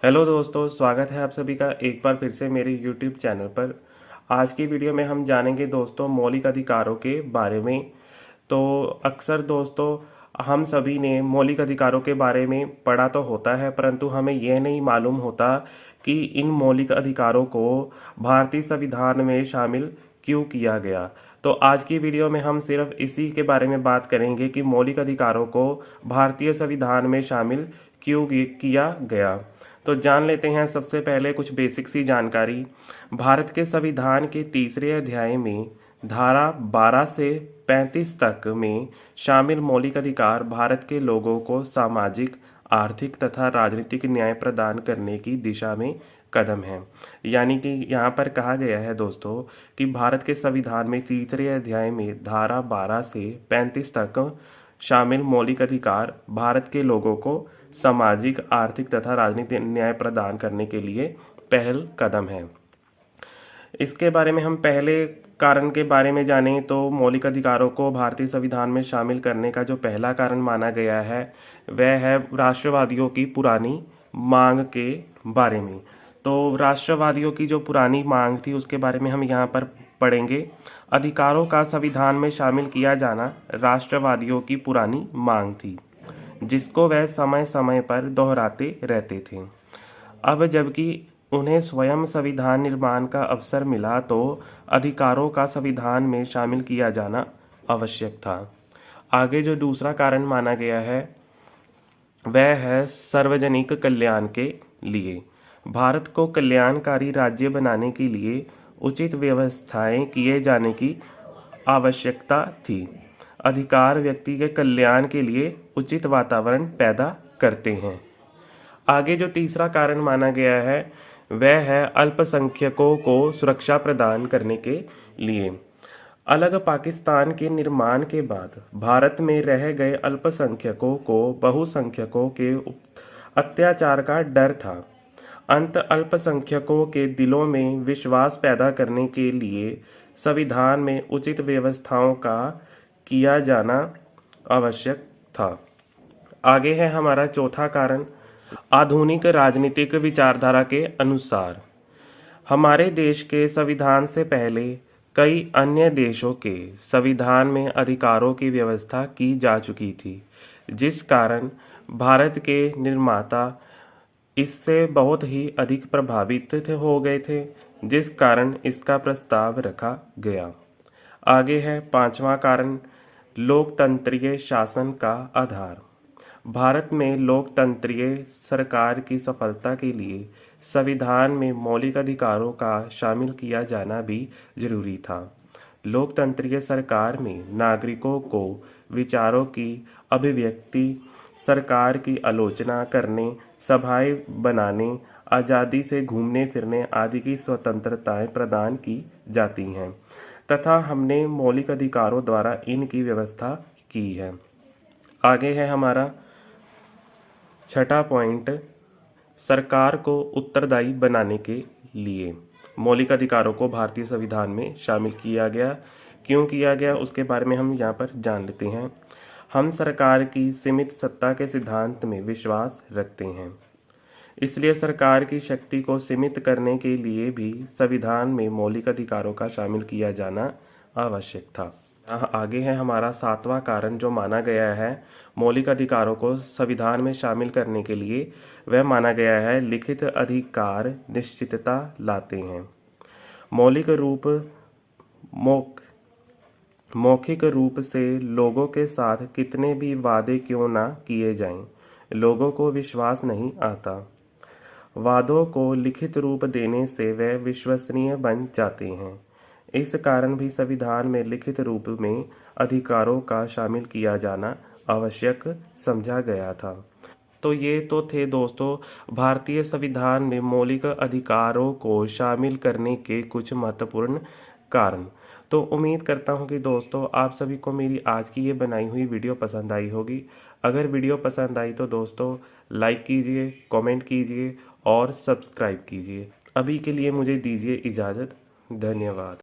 Hello दोस्तों, स्वागत है आप सभी का एक बार फिर से मेरे YouTube चैनल पर। आज की वीडियो में हम जानेंगे दोस्तों मौलिक अधिकारों के बारे में। तो अक्सर दोस्तों हम सभी ने मौलिक अधिकारों के बारे में पढ़ा तो होता है, परंतु हमें यह नहीं मालूम होता कि इन मौलिक अधिकारों को भारतीय संविधान में शामिल क्यों किया गया। तो आज की वीडियो में हम सिर्फ इसी के बारे में बात करेंगे कि मौलिक अधिकारों को भारतीय संविधान में शामिल क्यों किया गया। तो जान लेते हैं सबसे पहले कुछ बेसिक सी जानकारी। भारत के संविधान के तीसरे अध्याय में धारा 12 से 35 तक में शामिल मौलिक अधिकार भारत के लोगों को सामाजिक, आर्थिक तथा राजनीतिक न्याय प्रदान करने की दिशा में कदम है। यानी कि यहाँ पर कहा गया है दोस्तों कि भारत के संविधान में तीसरे अध्याय में धारा 12 से 35 तक शामिल मौलिक अधिकार भारत के लोगों को सामाजिक, आर्थिक तथा राजनीतिक न्याय प्रदान करने के लिए पहल कदम है। इसके बारे में हम पहले कारण के बारे में जानें तो मौलिक अधिकारों को भारतीय संविधान में शामिल करने का जो पहला कारण माना गया है वह है राष्ट्रवादियों की पुरानी मांग के बारे में। तो राष्ट्रवादियों की जो पुरानी मांग थी उसके बारे में हम यहाँ पर पढ़ेंगे। अधिकारों का संविधान में शामिल किया जाना राष्ट्रवादियों की पुरानी मांग थी, जिसको वह समय समय पर दोहराते रहते थे। अब जबकि उन्हें स्वयं संविधान निर्माण का अवसर मिला तो अधिकारों का संविधान में शामिल किया जाना आवश्यक था। आगे जो दूसरा कारण माना गया है वह है सार्वजनिक कल्याण के लिए। भारत को कल्याणकारी राज्य बनाने के लिए उचित व्यवस्थाएं किए जाने की आवश्यकता थी। अधिकार व्यक्ति के कल्याण के लिए उचित वातावरण पैदा करते हैं। आगे जो तीसरा कारण माना गया है वह है अल्पसंख्यकों को सुरक्षा प्रदान करने के लिए। अलग पाकिस्तान के निर्माण के बाद भारत में रह गए अल्पसंख्यकों को बहुसंख्यकों के अत्याचार का डर था। अंत अल्पसंख्यकों के दिलों में विश्वास पैदा करने के लिए संविधान में उचित व्यवस्थाओं का किया जाना आवश्यक था। आगे है हमारा चौथा कारण, आधुनिक राजनीतिक विचारधारा के अनुसार। हमारे देश के संविधान से पहले कई अन्य देशों के संविधान में अधिकारों की व्यवस्था की जा चुकी थी, जिस कारण भारत के निर्माता इससे बहुत ही अधिक प्रभावित हो गए थे, जिस कारण इसका प्रस्ताव रखा गया। आगे है पांचवा कारण, लोकतंत्रीय शासन का आधार। भारत में लोकतंत्रीय सरकार की सफलता के लिए संविधान में मौलिक अधिकारों का शामिल किया जाना भी जरूरी था। लोकतंत्रीय सरकार में नागरिकों को विचारों की अभिव्यक्ति, सरकार की आलोचना करने, सभाएं बनाने, आज़ादी से घूमने फिरने आदि की स्वतंत्रताएं प्रदान की जाती हैं तथा हमने मौलिक अधिकारों द्वारा इनकी व्यवस्था की है। आगे है हमारा छठा पॉइंट, सरकार को उत्तरदायी बनाने के लिए मौलिक अधिकारों को भारतीय संविधान में शामिल किया गया। क्यों किया गया उसके बारे में हम यहाँ पर जान लेते हैं। हम सरकार की सीमित सत्ता के सिद्धांत में विश्वास रखते हैं, इसलिए सरकार की शक्ति को सीमित करने के लिए भी संविधान में मौलिक अधिकारों का शामिल किया जाना आवश्यक था। आगे है हमारा सातवां कारण जो माना गया है मौलिक अधिकारों को संविधान में शामिल करने के लिए, वह माना गया है लिखित अधिकार निश्चितता लाते हैं। मौखिक रूप से लोगों के साथ कितने भी वादे क्यों ना किए जाएं, लोगों को विश्वास नहीं आता। वादों को लिखित रूप देने से वे विश्वसनीय बन जाते हैं। इस कारण भी संविधान में लिखित रूप में अधिकारों का शामिल किया जाना आवश्यक समझा गया था। तो ये तो थे दोस्तों भारतीय संविधान में मौलिक अधिकारों को शामिल करने के कुछ महत्वपूर्ण कारण। तो उम्मीद करता हूँ कि दोस्तों आप सभी को मेरी आज की ये बनाई हुई वीडियो पसंद आई होगी। अगर वीडियो पसंद आई तो दोस्तों लाइक कीजिए, कमेंट कीजिए और सब्सक्राइब कीजिए। अभी के लिए मुझे दीजिए इजाज़त। धन्यवाद।